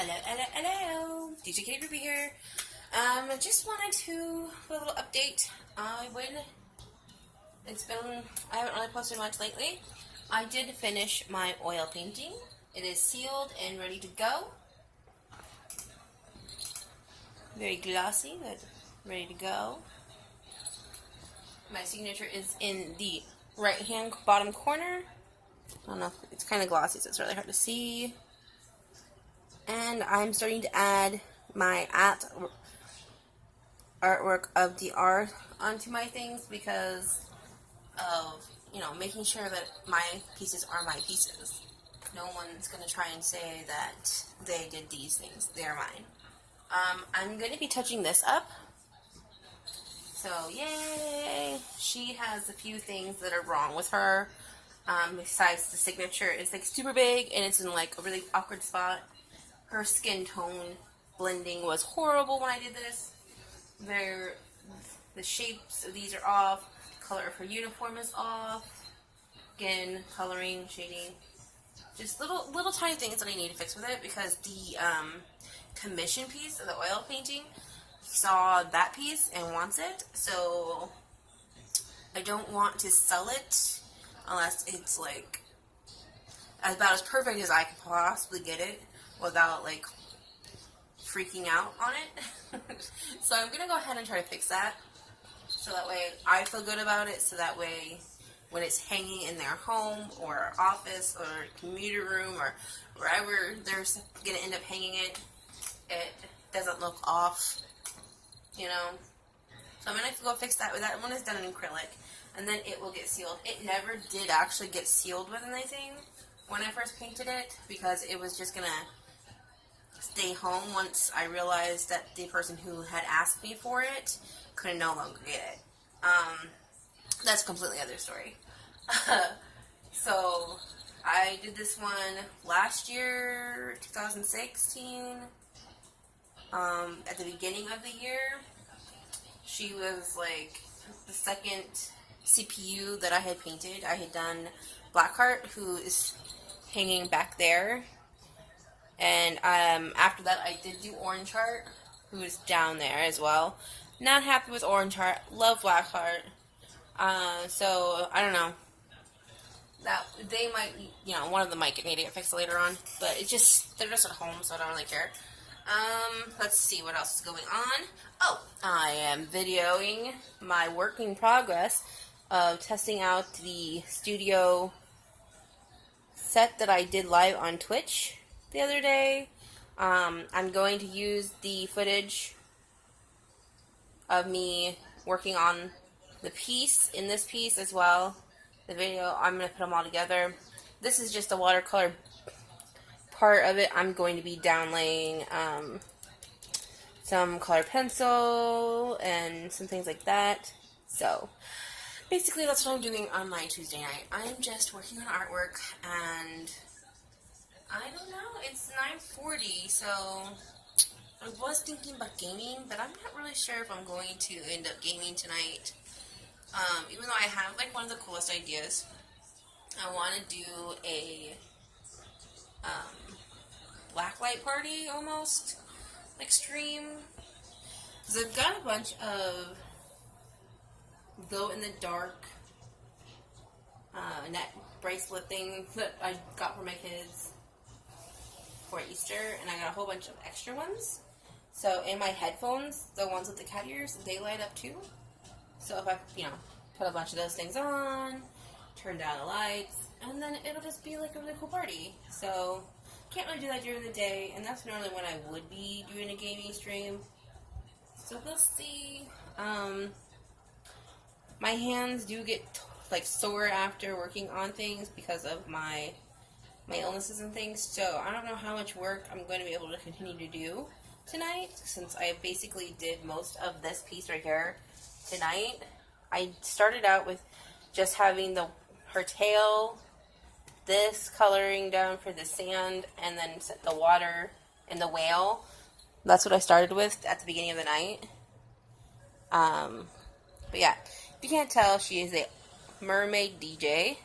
Hello, hello, hello. DJ Katie Ruby here. I just wanted to put a little update. I haven't really posted much lately. I did finish my oil painting. It is sealed and ready to go. Very glossy, but ready to go. My signature is in the right hand bottom corner. I don't know, it's kind of glossy, so it's really hard to see. And I'm starting to add my ArtWorkOfDR onto my things because of, making sure that my pieces are my pieces. No one's going to try and say that they did these things. They're mine. I'm going to be touching this up. So, yay! She has a few things that are wrong with her. Besides the signature, it's like super big and it's in like a really awkward spot. Her skin tone blending was horrible when I did this. The shapes of these are off. The color of her uniform is off. Again, coloring, shading. Just little tiny things that I need to fix with it because the commission piece of the oil painting saw that piece and wants it. So I don't want to sell it unless it's like about as perfect as I could possibly get it without like freaking out on it. So I'm gonna go ahead and try to fix that so that way I feel good about it, so that way when it's hanging in their home or office or commuter room or wherever they're gonna end up hanging it, it doesn't look off, So I'm gonna have to go fix that. That one is done in acrylic, and then it will get sealed. It never did actually get sealed with anything when I first painted it because it was just gonna stay home once I realized that the person who had asked me for it could no longer get it. That's a completely other story. So I did this one last year, 2016. At the beginning of the year, she was like the second CPU that I had painted. I had done Blackheart, who is hanging back there. And after that, I did do Orange Heart, who is down there as well. Not happy with Orange Heart. Love Blackheart. So I don't know. That they might, one of them might need to get fixed later on. But they're just at home, so I don't really care. Let's see what else is going on. Oh, I am videoing my work in progress of testing out the studio set that I did live on Twitch the other day. I'm going to use the footage of me working on the piece in this piece as well. The video, I'm going to put them all together. This is just the watercolor part of it. I'm going to be downlaying some colored pencil and some things like that. So basically that's what I'm doing on my Tuesday night. I'm just working on artwork, and I don't know, it's 9:40, so I was thinking about gaming, but I'm not really sure if I'm going to end up gaming tonight. Even though I have like one of the coolest ideas. I want to do a blacklight party almost, like stream. Because I've got a bunch of glow in the dark neck bracelet things that I got for my kids for Easter, and I got a whole bunch of extra ones. So, in my headphones, the ones with the cat ears, they light up too. So if I, put a bunch of those things on, turn down the lights, and then it'll just be like a really cool party. So, can't really do that during the day, and that's normally when I would be doing a gaming stream. So we'll see. My hands do get sore after working on things because of my illnesses and things, so I don't know how much work I'm going to be able to continue to do tonight, since I basically did most of this piece right here tonight. I started out with just having her tail, this coloring down for the sand, and then set the water and the whale. That's what I started with at the beginning of the night. But yeah, if you can't tell, she is a mermaid DJ.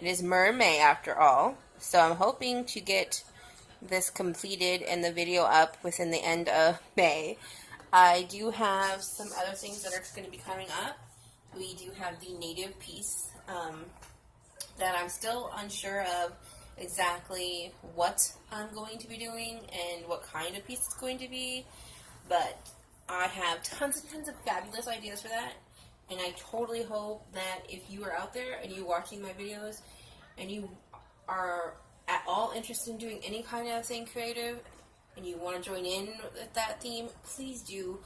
It is Mermaid after all. So I'm hoping to get this completed and the video up within the end of May. I do have some other things that are going to be coming up. We do have the native piece that I'm still unsure of exactly what I'm going to be doing and what kind of piece it's going to be, but I have tons and tons of fabulous ideas for that, and I totally hope that if you are out there and you're watching my videos and you are at all interested in doing any kind of thing creative and you want to join in with that theme, please do.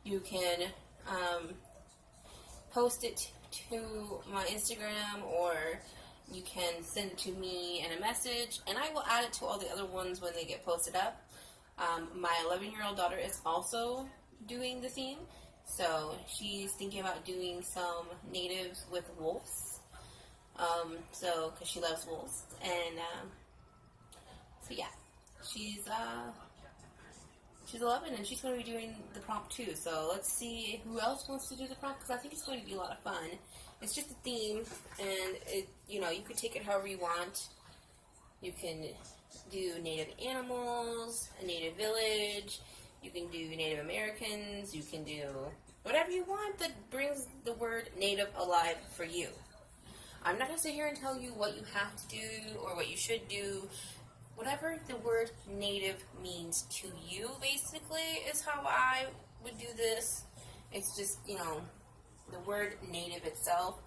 You can post it to my Instagram, or you can send it to me in a message, and I will add it to all the other ones when they get posted up. My 11-year-old daughter is also doing the theme, so she's thinking about doing some natives with wolves, because she loves wolves, and so yeah, she's 11, and she's going to be doing the prompt too. So let's see who else wants to do the prompt, because I think it's going to be a lot of fun. It's just a theme, and you could take it however you want. You can do native animals, a native village. You can do Native Americans. You can do whatever you want that brings the word native alive for you. I'm not going to sit here and tell you what you have to do or what you should do. Whatever the word native means to you, basically, is how I would do this. It's just, the word native itself,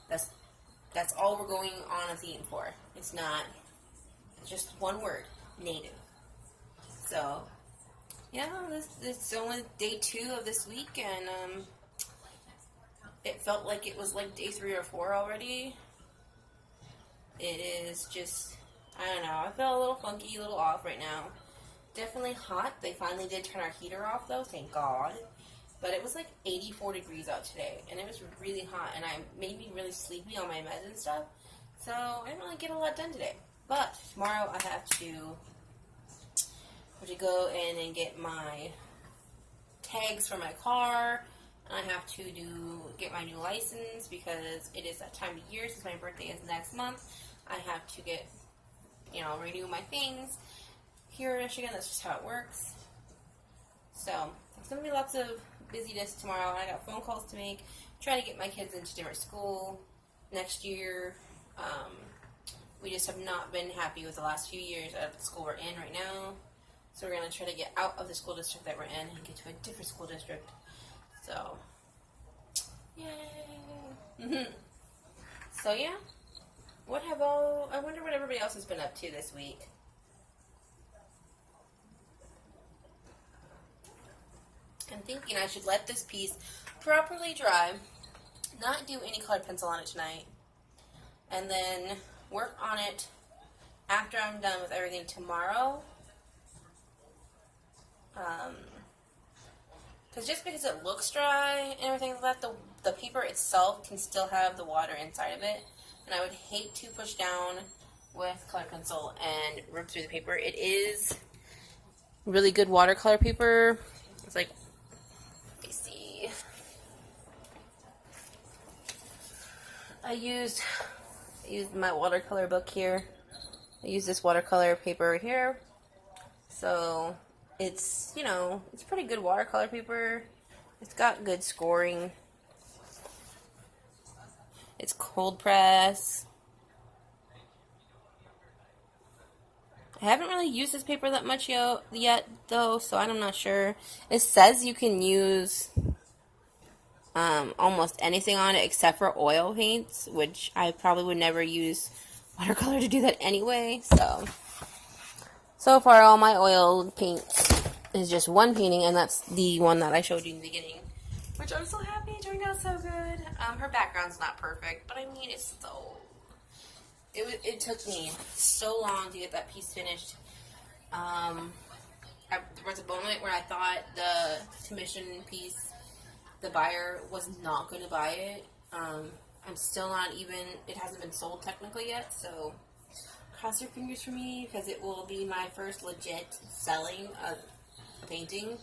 that's all we're going on a theme for. It's not just one word, native. So, yeah, this is only day 2 of this week, and it felt like it was like day 3 or 4 already. It is just, I don't know, I feel a little funky, a little off right now. Definitely hot. They finally did turn our heater off, though, thank God. But it was like 84 degrees out today, and it was really hot, and it made me really sleepy on my meds and stuff. So I didn't really get a lot done today. But tomorrow I have to go in and get my tags for my car. And I have to get my new license, because it is that time of year. Since my birthday is next month, I have to get, renew my things here in Michigan. That's just how it works. So it's going to be lots of busyness tomorrow. I got phone calls to make, try to get my kids into different school next year. We just have not been happy with the last few years of the school we're in right now. So we're going to try to get out of the school district that we're in and get to a different school district. So, yay! So yeah, I wonder what everybody else has been up to this week. I'm thinking I should let this piece properly dry, not do any colored pencil on it tonight, and then work on it after I'm done with everything tomorrow. Because just because it looks dry and everything like that, the paper itself can still have the water inside of it. And I would hate to push down with colored pencil and rip through the paper. It is really good watercolor paper. It's like, let me see. I used my watercolor book here. I use this watercolor paper right here. So it's, it's pretty good watercolor paper. It's got good scoring. It's cold press. I haven't really used this paper that much yet though, so I'm not sure. It says you can use almost anything on it except for oil paints, which I probably would never use watercolor to do that anyway. So far all my oil paints is just one painting, and that's the one that I showed you in the beginning, which I'm so happy it turned out so good. Her background's not perfect, but I mean, it took me so long to get that piece finished. There was a moment where I thought the commission piece, the buyer was not going to buy it. I'm still not even, it hasn't been sold technically yet, so cross your fingers for me, because it will be my first legit selling of a painting.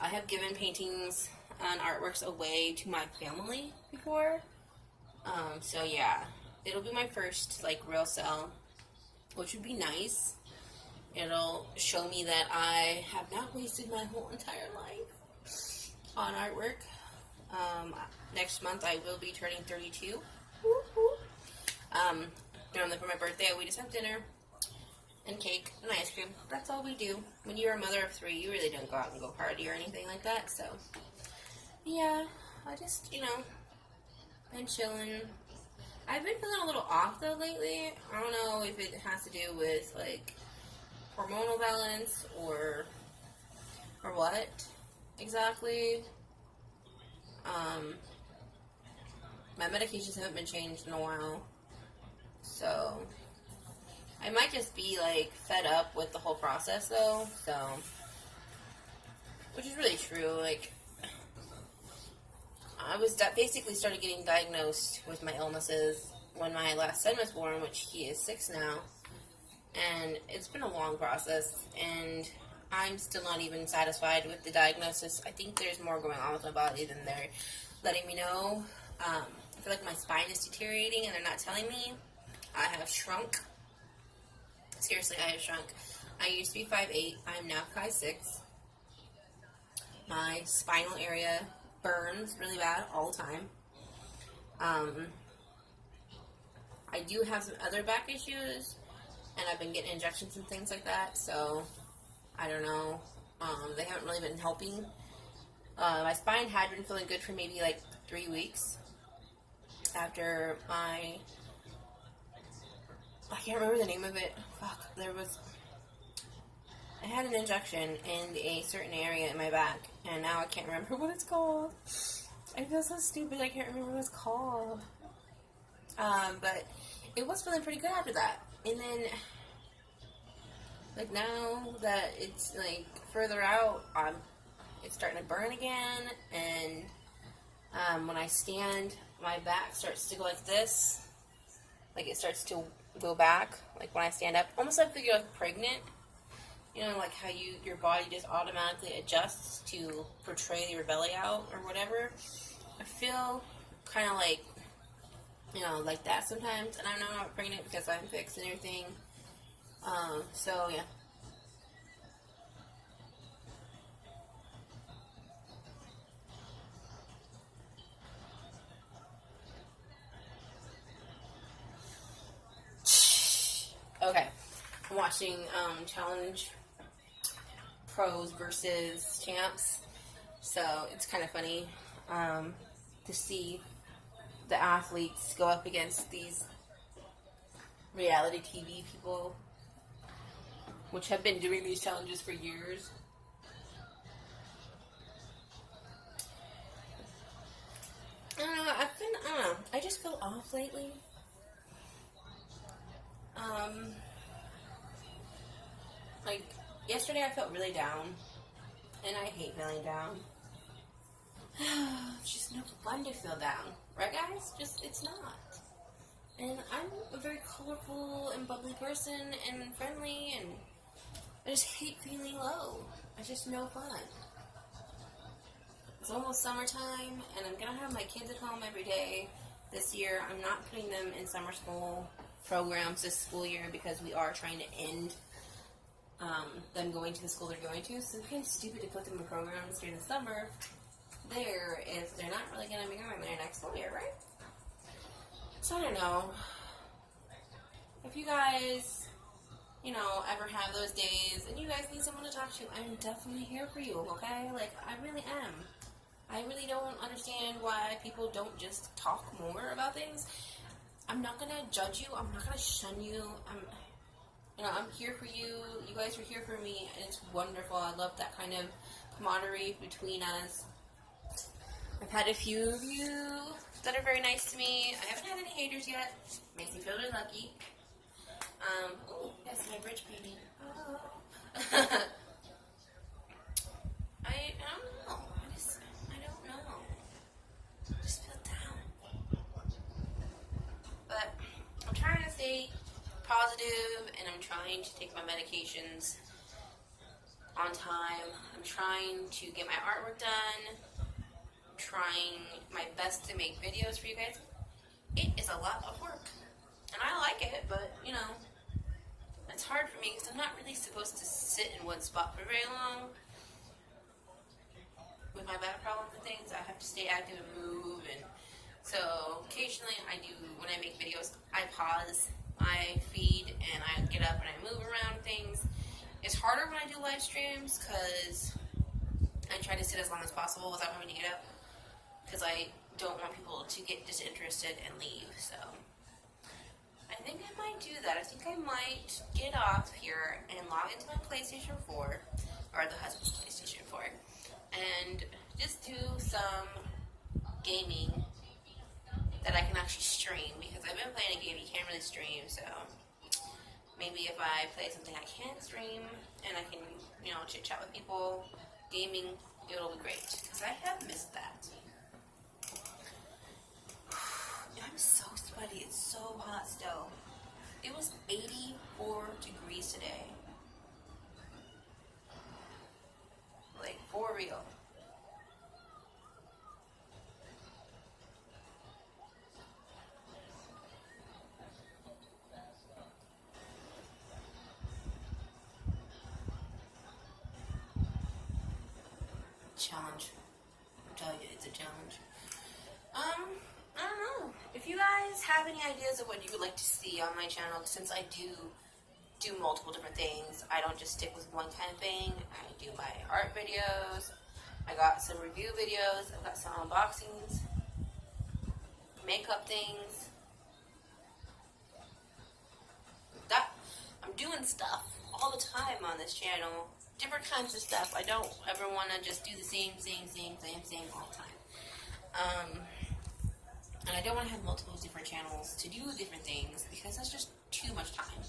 I have given paintings and artworks away to my family before, so yeah, it'll be my first real sell, which would be nice. It'll show me that I have not wasted my whole entire life on artwork. Next month I will be turning 32. Normally for my birthday we just have dinner and cake and ice cream. That's all we do. When you're a mother of 3, you really don't go out and go party or anything like that. So, yeah, I just, been chilling. I've been feeling a little off though lately. I don't know if it has to do with like hormonal balance or what exactly. My medications haven't been changed in a while, so I might just be like fed up with the whole process though. So, which is really true. Like, I was basically started getting diagnosed with my illnesses when my last son was born, which he is 6 now, and it's been a long process, and I'm still not even satisfied with the diagnosis. I think there's more going on with my body than they're letting me know. I feel like my spine is deteriorating, and they're not telling me. I have shrunk. Seriously, I have shrunk. I used to be 5'8". I'm now 5'6". My spinal area burns really bad all the time. I do have some other back issues, and I've been getting injections and things like that, so I don't know. They haven't really been helping. My spine had been feeling good for maybe like 3 weeks after I can't remember the name of it. Fuck, I had an injection in a certain area in my back, and now I can't remember what it's called. I feel so stupid, I can't remember what it's called. But it was feeling pretty good after that. And then, like, now that it's, like, further out, it's starting to burn again, and when I stand, my back starts to go like this. Like, it starts to go back, like, when I stand up. Almost like you're, like, pregnant. Like how your body just automatically adjusts to portray your belly out or whatever. I feel kind of like, like that sometimes. And I know I'm not pregnant because I'm fixed and everything. So, yeah. Okay. I'm watching Challenge Pros versus Champs, so it's kind of funny to see the athletes go up against these reality TV people, which have been doing these challenges for years. I don't know, I just feel off lately. Like, yesterday I felt really down, and I hate feeling down. It's just no fun to feel down, right guys? It's not. And I'm a very colorful and bubbly person and friendly, and I just hate feeling low. It's just no fun. It's almost summertime, and I'm gonna have my kids at home every day this year. I'm not putting them in summer school programs this school year because we are trying to end them going to the school they're going to. So it's kind of stupid to put them in programs during the summer there if they're not really going to be going there next school year, right? So I don't know. If you guys, ever have those days and you guys need someone to talk to, I'm definitely here for you, okay? Like, I really am. I really don't understand why people don't just talk more about things. I'm not going to judge you. I'm not going to shun you. I'm here for you. You guys are here for me, and it's wonderful. I love that kind of camaraderie between us. I've had a few of you that are very nice to me. I haven't had any haters yet. Makes me feel really lucky. Oh, that's my bridge painting. Oh. I don't know. I don't know. I just feel down. But I'm trying to stay positive, and I'm trying to take my medications on time. I'm trying to get my artwork done. I'm trying my best to make videos for you guys. It is a lot of work, and I like it, but It's hard for me because I'm not really supposed to sit in one spot for very long. With my back problems and things, I have to stay active and move, and so occasionally I do, when I make videos, I pause my feed and I get up and I move around things. It's harder when I do live streams because I try to sit as long as possible without having to get up, because I don't want people to get disinterested and leave. So I think I might do that. I think I might get off here and log into my PlayStation 4, or the husband's PlayStation 4, and just do some gaming that I can actually stream, because I've been playing a game you can't really stream. So maybe if I play something I can stream and I can, chit chat with people, gaming, it'll be great, because I have missed that. I'm so sweaty. It's so hot still. It was 84 degrees today. Like, for real. Challenge. I'm telling you, it's a challenge. I don't know. If you guys have any ideas of what you would like to see on my channel, since I do multiple different things, I don't just stick with one kind of thing. I do my art videos, I got some review videos, I've got some unboxings, makeup things. I'm doing stuff all the time on this channel, different kinds of stuff. I don't ever want to just do the same all the time. And I don't want to have multiple different channels to do different things, because that's just too much time.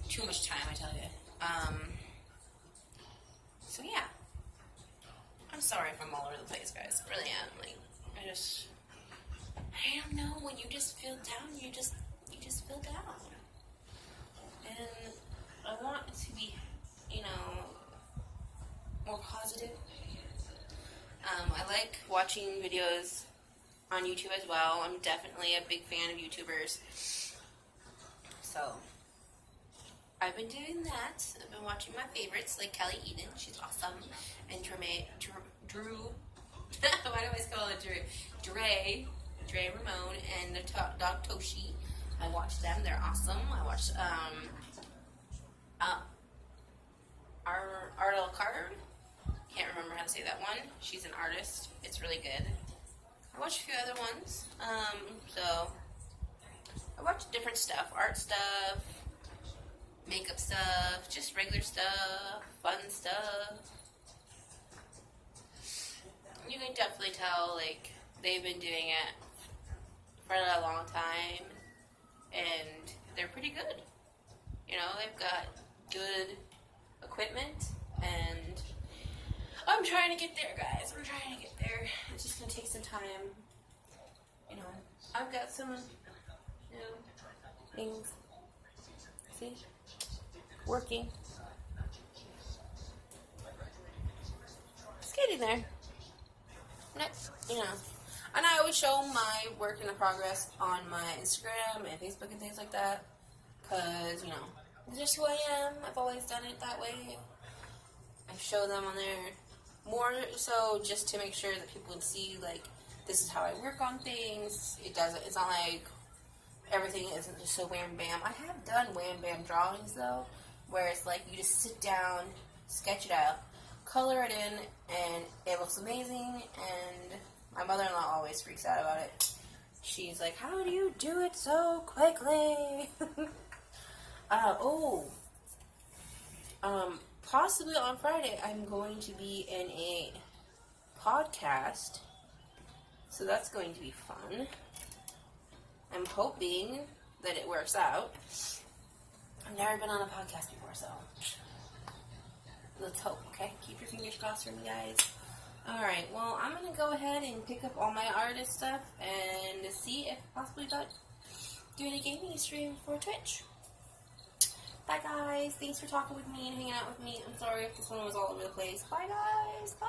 Too much time, I tell you. So yeah. I'm sorry if I'm all over the place, guys. I really am. Like, I don't know, when you just feel down, you just feel down. And I want it to be, more positive. I like watching videos on YouTube as well. I'm definitely a big fan of YouTubers. So I've been doing that. I've been watching my favorites, like Kelly Eden. She's awesome. And Drew. Why do I always call it Drew? Dre Ramon, and the dog Toshi. I watch them. They're awesome. I watched Ardell Card. Can't remember how to say that one. She's an artist. It's really good. I watched a few other ones. So I watch different stuff. Art stuff, makeup stuff, just regular stuff, fun stuff. You can definitely tell, like, they've been doing it for a long time, and they're pretty good. They've got good equipment, and I'm trying to get there, guys. I'm trying to get there. It's just going to take some time. I've got some, things. See? Working. It's getting there. Next, And I always show my work in progress on my Instagram and Facebook and things like that. Because, it's just who I am. I've always done it that way. I show them on there more so just to make sure that people can see, like, this is how I work on things. It's not like everything isn't just so wham bam. I have done wham bam drawings though, where it's like you just sit down, sketch it out, color it in, and it looks amazing. And my mother-in-law always freaks out about it. She's like, how do you do it so quickly? Possibly on Friday, I'm going to be in a podcast, so that's going to be fun. I'm hoping that it works out. I've never been on a podcast before, so let's hope, okay? Keep your fingers crossed for me, guys. Alright, well, I'm going to go ahead and pick up all my artist stuff and see if possibly about doing a gaming stream for Twitch. Bye, guys. Thanks for talking with me and hanging out with me. I'm sorry if this one was all over the place. Bye, guys. Bye.